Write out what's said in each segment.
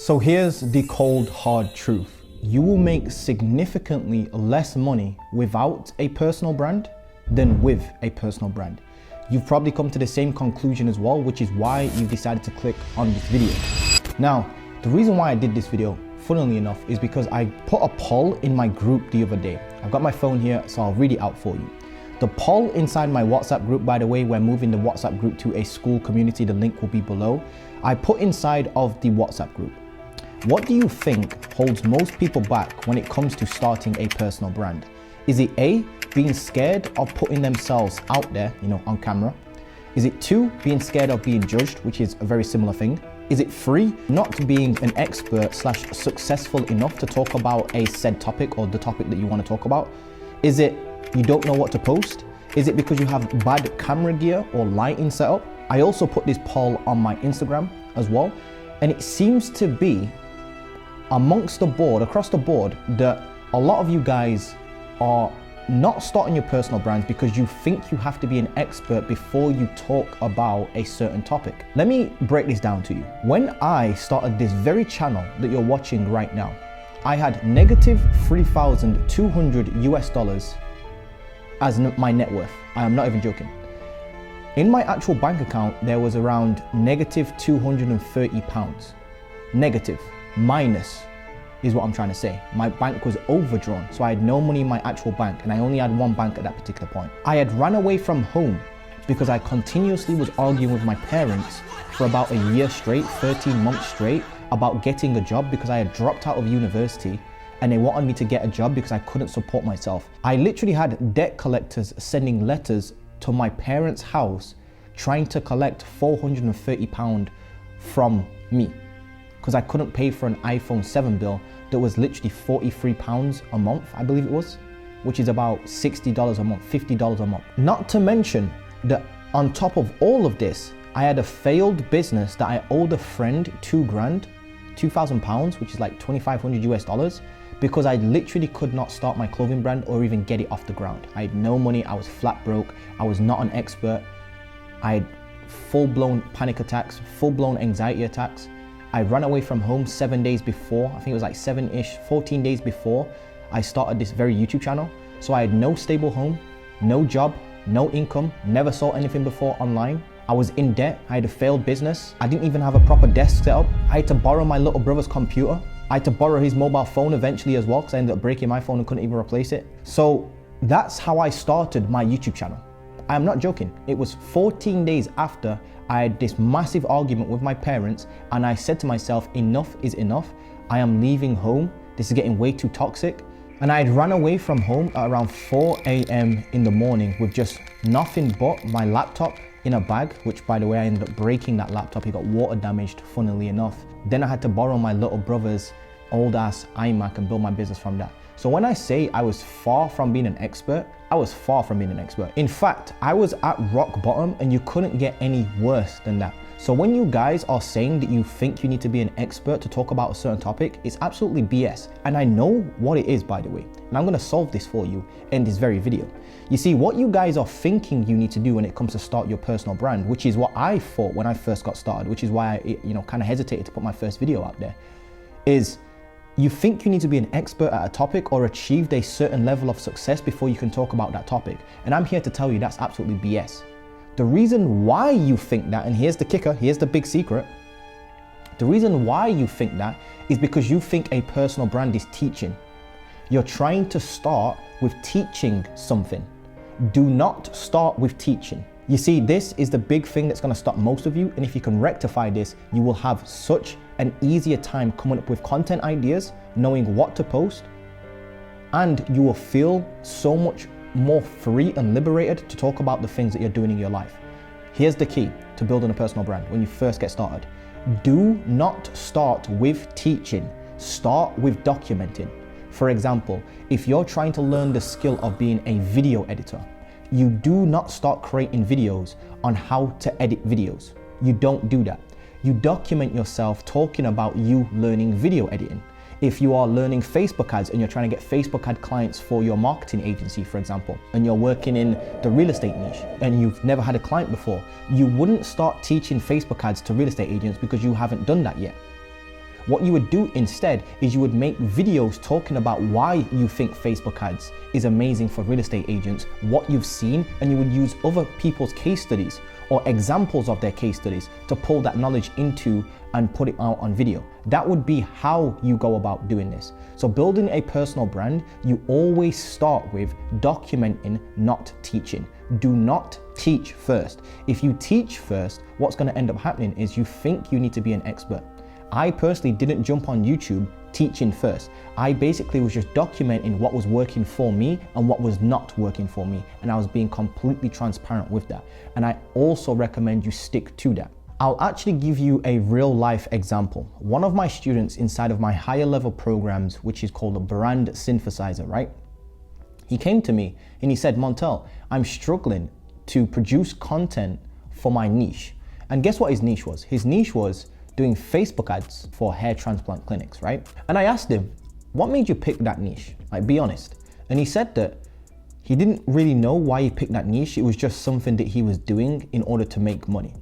So here's the cold, hard truth. You will make significantly less money without a personal brand than with a personal brand. You've probably come to the same conclusion as well, which is why you've decided to click on this video. Now, the reason why I did this video, funnily enough, is because I put a poll in my group the other day. I've got my phone here, so I'll read it out for you. The poll inside my WhatsApp group, by the way, we're moving the WhatsApp group to a school community. The link will be below. I put inside of the WhatsApp group, what do you think holds most people back when it comes to starting a personal brand? Is it A, being scared of putting themselves out there, on camera? Is it 2, being scared of being judged, which is a very similar thing? Is it 3, not being an expert / successful enough to talk about a said topic or the topic that you want to talk about? Is it you don't know what to post? Is it because you have bad camera gear or lighting setup? I also put this poll on my Instagram as well, and it seems to be across the board, that a lot of you guys are not starting your personal brands because you think you have to be an expert before you talk about a certain topic. Let me break this down to you. When I started this very channel that you're watching right now, I had negative $3,200 as my net worth. I am not even joking. In my actual bank account, there was around negative £230. Negative. Minus is what I'm trying to say. My bank was overdrawn, so I had no money in my actual bank, and I only had one bank at that particular point. I had ran away from home because I continuously was arguing with my parents for about a year straight, 13 months straight, about getting a job because I had dropped out of university and they wanted me to get a job because I couldn't support myself. I literally had debt collectors sending letters to my parents' house trying to collect £430 from me, because I couldn't pay for an iPhone 7 bill that was literally £43 a month, I believe it was, which is about $60 a month, $50 a month. Not to mention that on top of all of this, I had a failed business that I owed a friend £2,000, which is like $2,500 because I literally could not start my clothing brand or even get it off the ground. I had no money, I was flat broke, I was not an expert. I had full-blown panic attacks, full-blown anxiety attacks. I ran away from home 7 days before, I think it was like 14 days before I started this very YouTube channel. So I had no stable home, no job, no income, never saw anything before online. I was in debt, I had a failed business. I didn't even have a proper desk set up. I had to borrow my little brother's computer. I had to borrow his mobile phone eventually as well because I ended up breaking my phone and couldn't even replace it. So that's how I started my YouTube channel. I am not joking. It was 14 days after I had this massive argument with my parents, and I said to myself, enough is enough. I am leaving home. This is getting way too toxic. And I had run away from home at around 4 a.m. in the morning with just nothing but my laptop in a bag, which by the way, I ended up breaking that laptop. It got water damaged, funnily enough. Then I had to borrow my little brother's old ass iMac and build my business from that. So when I say I was far from being an expert, I was far from being an expert. In fact, I was at rock bottom and you couldn't get any worse than that. So when you guys are saying that you think you need to be an expert to talk about a certain topic, it's absolutely BS. And I know what it is, by the way, and I'm gonna solve this for you in this very video. You see, what you guys are thinking you need to do when it comes to start your personal brand, which is what I thought when I first got started, which is why I kind of hesitated to put my first video out there, is you think you need to be an expert at a topic or achieved a certain level of success before you can talk about that topic. And I'm here to tell you that's absolutely BS. The reason why you think that, and here's the kicker, here's the big secret. The reason why you think that is because you think a personal brand is teaching. You're trying to start with teaching something. Do not start with teaching. You see, this is the big thing that's gonna stop most of you, and if you can rectify this, you will have such an easier time coming up with content ideas, knowing what to post, and you will feel so much more free and liberated to talk about the things that you're doing in your life. Here's the key to building a personal brand when you first get started. Do not start with teaching, start with documenting. For example, if you're trying to learn the skill of being a video editor, you do not start creating videos on how to edit videos. You don't do that. You document yourself talking about you learning video editing. If you are learning Facebook ads and you're trying to get Facebook ad clients for your marketing agency, for example, and you're working in the real estate niche and you've never had a client before, you wouldn't start teaching Facebook ads to real estate agents because you haven't done that yet. What you would do instead is you would make videos talking about why you think Facebook ads is amazing for real estate agents, what you've seen, and you would use other people's case studies or examples of their case studies to pull that knowledge into and put it out on video. That would be how you go about doing this. So building a personal brand, you always start with documenting, not teaching. Do not teach first. If you teach first, what's going to end up happening is you think you need to be an expert. I personally didn't jump on YouTube teaching first. I basically was just documenting what was working for me and what was not working for me. And I was being completely transparent with that. And I also recommend you stick to that. I'll actually give you a real life example. One of my students inside of my higher level programs, which is called a brand synthesizer, right? He came to me and he said, Montel, I'm struggling to produce content for my niche. And guess what his niche was? His niche was doing Facebook ads for hair transplant clinics, right? And I asked him, what made you pick that niche? Like, be honest. And he said that he didn't really know why he picked that niche. It was just something that he was doing in order to make money.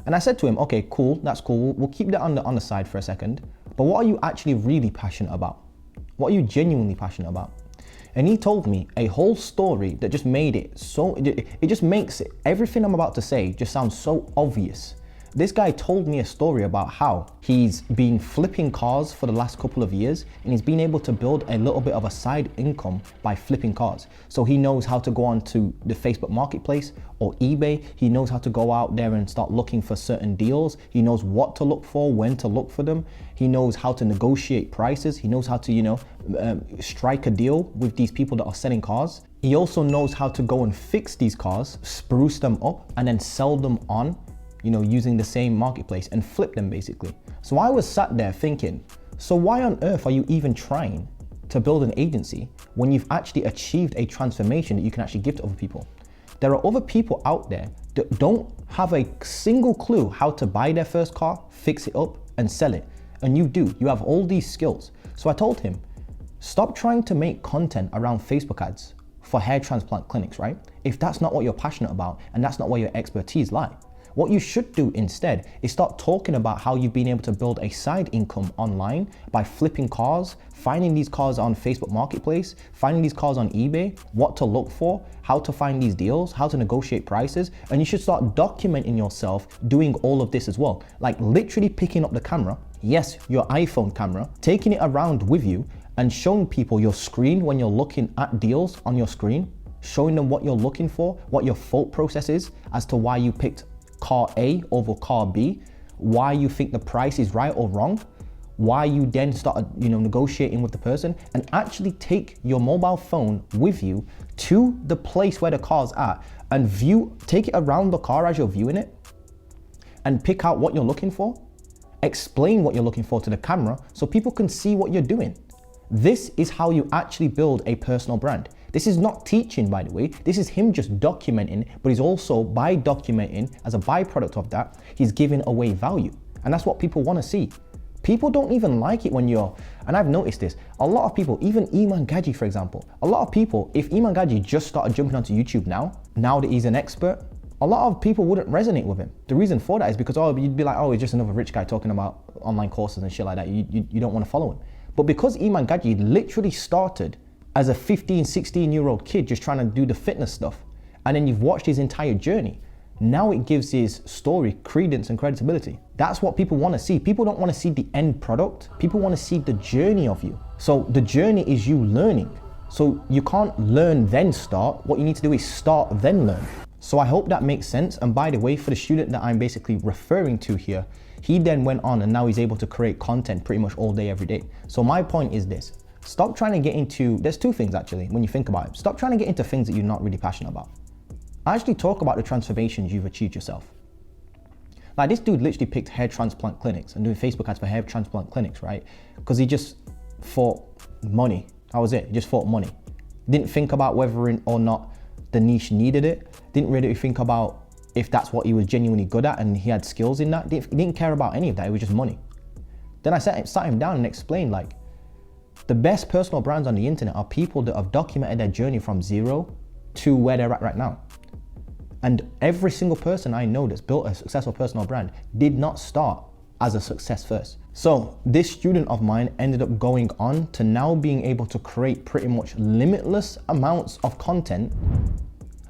And I said to him, okay, cool, that's cool. We'll keep that on the side for a second. But what are you actually really passionate about? What are you genuinely passionate about? And he told me a whole story that just made it so, it just makes it, everything I'm about to say just sounds so obvious. This guy told me a story about how he's been flipping cars for the last couple of years and he's been able to build a little bit of a side income by flipping cars. So he knows how to go on to the Facebook marketplace or eBay. He knows how to go out there and start looking for certain deals. He knows what to look for, when to look for them. He knows how to negotiate prices. He knows how to, strike a deal with these people that are selling cars. He also knows how to go and fix these cars, spruce them up, and then sell them on, using the same marketplace and flip them basically. So I was sat there thinking, so why on earth are you even trying to build an agency when you've actually achieved a transformation that you can actually give to other people? There are other people out there that don't have a single clue how to buy their first car, fix it up and sell it. And you do, you have all these skills. So I told him, stop trying to make content around Facebook ads for hair transplant clinics, right? If that's not what you're passionate about and that's not where your expertise lies. What you should do instead is start talking about how you've been able to build a side income online by flipping cars, finding these cars on Facebook Marketplace, finding these cars on eBay, what to look for, how to find these deals, how to negotiate prices. And you should start documenting yourself doing all of this as well. Like literally picking up the camera, yes, your iPhone camera, taking it around with you and showing people your screen when you're looking at deals on your screen, showing them what you're looking for, what your thought process is as to why you picked car A over car B, why you think the price is right or wrong, why you then start negotiating with the person, and actually take your mobile phone with you to the place where the car's at and take it around the car as you're viewing it and pick out what you're looking for, explain what you're looking for to the camera so people can see what you're doing. This is how you actually build a personal brand. This is not teaching, by the way. This is him just documenting, but he's also, by documenting, as a byproduct of that, he's giving away value. And that's what people want to see. People don't even like it when and I've noticed this, a lot of people, even Iman Gaji, for example, a lot of people, if Iman Gaji just started jumping onto YouTube now that he's an expert, a lot of people wouldn't resonate with him. The reason for that is because, you'd be like, he's just another rich guy talking about online courses and shit like that. You don't want to follow him. But because Iman Gaji literally started as a 15, 16-year-old kid just trying to do the fitness stuff, and then you've watched his entire journey, now it gives his story credence and credibility. That's what people want to see. People don't want to see the end product. People want to see the journey of you. So the journey is you learning. So you can't learn then start. What you need to do is start then learn. So I hope that makes sense. And by the way, for the student that I'm basically referring to here, he then went on and now he's able to create content pretty much all day, every day. So my point is this. Stop trying to get into, there's two things actually, when you think about it. Stop trying to get into things that you're not really passionate about. Actually talk about the transformations you've achieved yourself. Like this dude literally picked hair transplant clinics and doing Facebook ads for hair transplant clinics, right? Because he just thought money. That was it, he just thought money. Didn't think about whether or not the niche needed it. Didn't really think about if that's what he was genuinely good at and he had skills in that. He didn't care about any of that, it was just money. Then I sat him down and explained like, the best personal brands on the internet are people that have documented their journey from zero to where they're at right now. And every single person I know that's built a successful personal brand did not start as a success first. So this student of mine ended up going on to now being able to create pretty much limitless amounts of content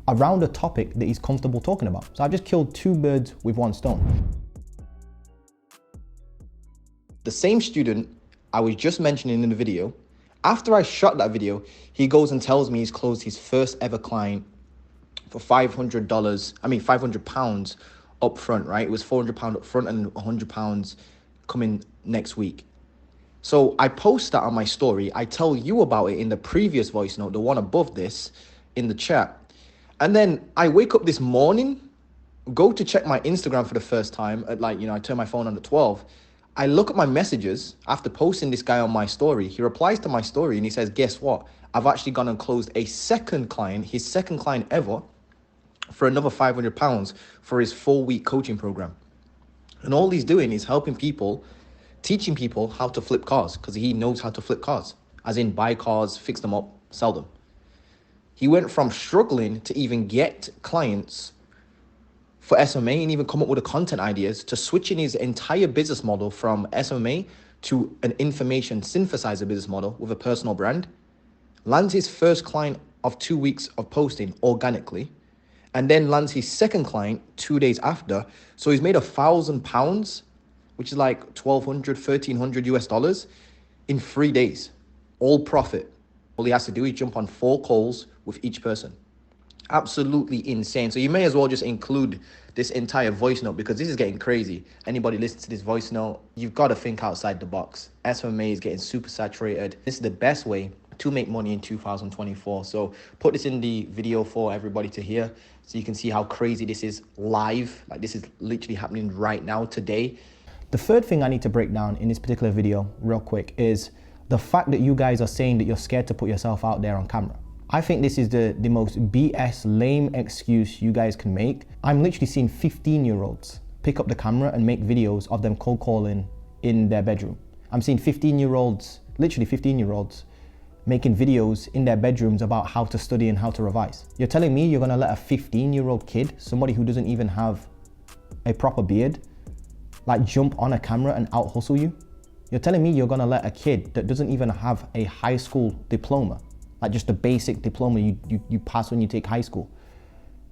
around a topic that he's comfortable talking about. So I've just killed two birds with one stone. The same student I was just mentioning in the video, after I shot that video, he goes and tells me he's closed his first ever client for £500 up front, right? It was £400 up front and £100 coming next week. So I post that on my story. I tell you about it in the previous voice note, the one above this, in the chat. And then I wake up this morning, go to check my Instagram for the first time at I turn my phone on at 12. I look at my messages after posting this guy on my story. He replies to my story and he says, guess what? I've actually gone and closed a second client, his second client ever, for another £500 for his 4-week coaching program. And all he's doing is helping people, teaching people how to flip cars, because he knows how to flip cars, as in buy cars, fix them up, sell them. He went from struggling to even get clients for SMA and even come up with the content ideas to switching his entire business model from SMA to an information synthesizer business model with a personal brand, lands his first client of 2 weeks of posting organically, and then lands his second client 2 days after. So he's made £1,000, which is like 1,200, 1,300 US dollars in 3 days, all profit. All he has to do is jump on 4 calls with each person. Absolutely insane. So you may as well just include this entire voice note because this is getting crazy. Anybody listens to this voice note, you've got to think outside the box. SMA is getting super saturated. This is the best way to make money in 2024. So put this in the video for everybody to hear so you can see how crazy this is live. Like this is literally happening right now today. The third thing I need to break down in this particular video real quick is the fact that you guys are saying that you're scared to put yourself out there on camera. I think this is the most BS lame excuse you guys can make. I'm literally seeing 15-year-olds pick up the camera and make videos of them cold calling in their bedroom. I'm seeing 15-year-olds, literally 15-year-olds, making videos in their bedrooms about how to study and how to revise. You're telling me you're gonna let a 15-year-old kid, somebody who doesn't even have a proper beard, like jump on a camera and out hustle you? You're telling me you're gonna let a kid that doesn't even have a high school diploma, like just a basic diploma you pass when you take high school.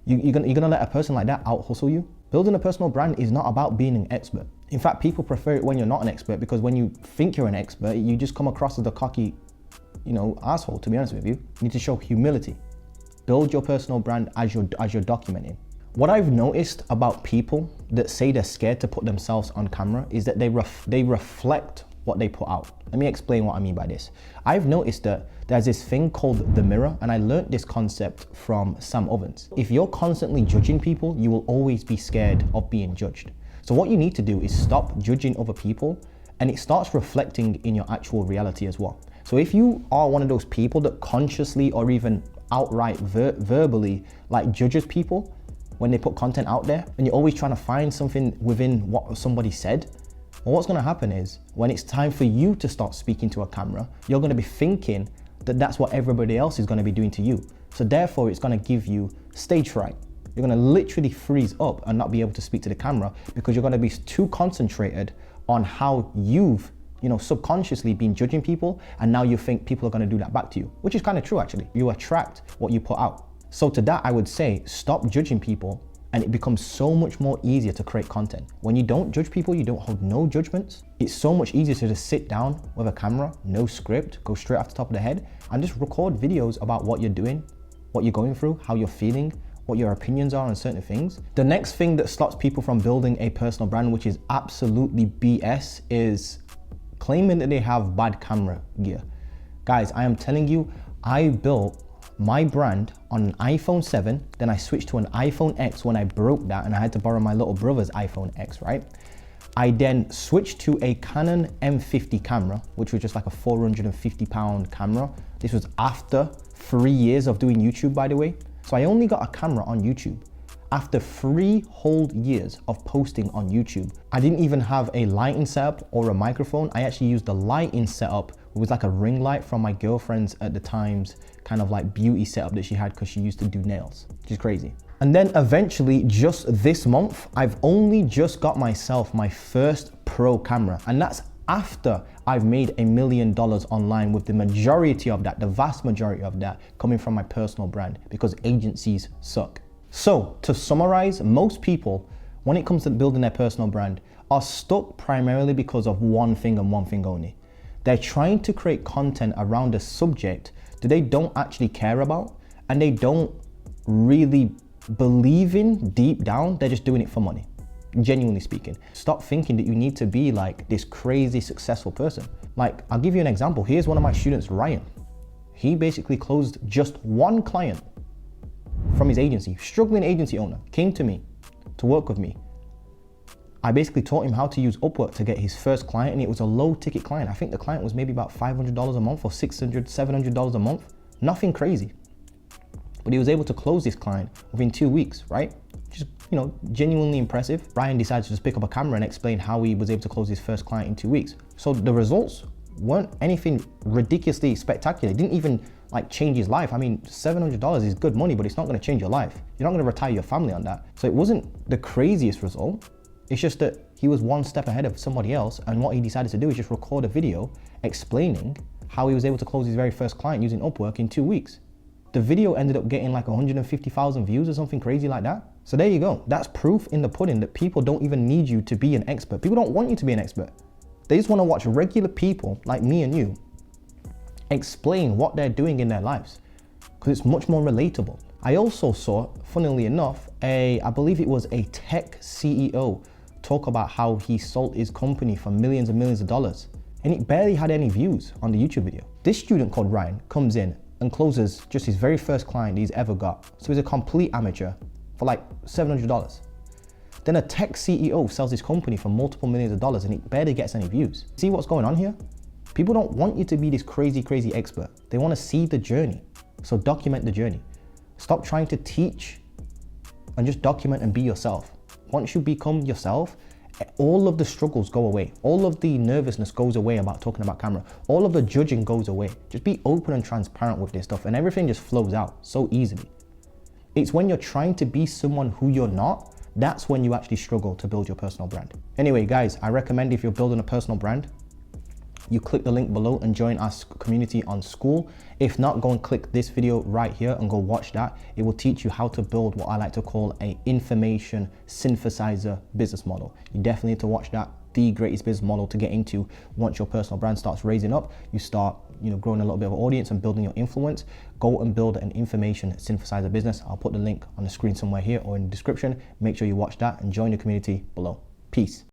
You're gonna let a person like that out hustle you? Building a personal brand is not about being an expert. In fact, people prefer it when you're not an expert, because when you think you're an expert, you just come across as a cocky, asshole, to be honest with you. You need to show humility. Build your personal brand as you're documenting. What I've noticed about people that say they're scared to put themselves on camera is that they reflect what they put out. Let me explain what I mean by this. I've noticed that there's this thing called the mirror, and I learned this concept from Sam Ovens. If you're constantly judging people, you will always be scared of being judged. So what you need to do is stop judging other people, and it starts reflecting in your actual reality as well. So if you are one of those people that consciously or even outright verbally judges people when they put content out there, and you're always trying to find something within what somebody said, well, what's gonna happen is when it's time for you to start speaking to a camera, you're gonna be thinking that that's what everybody else is gonna be doing to you. So therefore it's gonna give you stage fright. You're gonna literally freeze up and not be able to speak to the camera because you're gonna be too concentrated on how you've subconsciously been judging people, and now you think people are gonna do that back to you, which is kind of true actually. You attract what you put out. So to that, I would say, stop judging people, and it becomes so much more easier to create content. When you don't judge people, you don't hold no judgments, it's so much easier to just sit down with a camera, no script, go straight off the top of the head, and just record videos about what you're doing, what you're going through, how you're feeling, what your opinions are on certain things. The next thing that stops people from building a personal brand, which is absolutely BS, is claiming that they have bad camera gear. Guys, I am telling you, I built my brand on an iPhone 7, then I switched to an iPhone X when I broke that and I had to borrow my little brother's iPhone X, right? I then switched to a Canon M50 camera, which was just like a 450-pound camera. This was after 3 years of doing YouTube, by the way. So I only got a camera on YouTube after 3 whole years of posting on YouTube. I didn't even have a lighting setup or a microphone. I actually used the lighting setup. It was like a ring light from my girlfriend's at the time's kind of like beauty setup that she had because she used to do nails, which is crazy. And then eventually, just this month, I've only just got myself my first pro camera, and that's after I've made $1 million online, with the majority of that, the vast majority of that, coming from my personal brand, because agencies suck. So to summarize, most people, when it comes to building their personal brand, are stuck primarily because of one thing and one thing only. They're trying to create content around a subject that they don't actually care about, and they don't really believe in deep down. They're just doing it for money, genuinely speaking. Stop thinking that you need to be like this crazy successful person. Like, I'll give you an example. Here's one of my students, Ryan. He basically closed just one client from his agency, struggling agency owner, came to me to work with me. I basically taught him how to use Upwork to get his first client, and it was a low ticket client. I think the client was maybe about $500 a month or $600, $700 a month. Nothing crazy. But he was able to close this client within 2 weeks, right? Just, genuinely impressive. Ryan decided to just pick up a camera and explain how he was able to close his first client in 2 weeks. So the results weren't anything ridiculously spectacular. It didn't even change his life. I mean, $700 is good money, but it's not gonna change your life. You're not gonna retire your family on that. So it wasn't the craziest result. It's just that he was one step ahead of somebody else, and what he decided to do is just record a video explaining how he was able to close his very first client using Upwork in 2 weeks. The video ended up getting 150,000 views or something crazy like that. So there you go. That's proof in the pudding that people don't even need you to be an expert. People don't want you to be an expert. They just want to watch regular people like me and you explain what they're doing in their lives, because it's much more relatable. I also saw, funnily enough, I believe it was a tech CEO talk about how he sold his company for millions and millions of dollars, and it barely had any views on the YouTube video. This student called Ryan comes in and closes just his very first client he's ever got. So he's a complete amateur for $700. Then a tech CEO sells his company for multiple millions of dollars, and it barely gets any views. See what's going on here? People don't want you to be this crazy, crazy expert. They want to see the journey. So document the journey. Stop trying to teach and just document and be yourself. Once you become yourself, all of the struggles go away. All of the nervousness goes away about talking about camera. All of the judging goes away. Just be open and transparent with this stuff, and everything just flows out so easily. It's when you're trying to be someone who you're not, that's when you actually struggle to build your personal brand. Anyway, guys, I recommend if you're building a personal brand, you click the link below and join our community on School. If not, go and click this video right here and go watch that. It will teach you how to build what I like to call an information synthesizer business model. You definitely need to watch that. The greatest business model to get into once your personal brand starts raising up. You start, growing a little bit of an audience and building your influence. Go and build an information synthesizer business. I'll put the link on the screen somewhere here or in the description. Make sure you watch that and join the community below. Peace.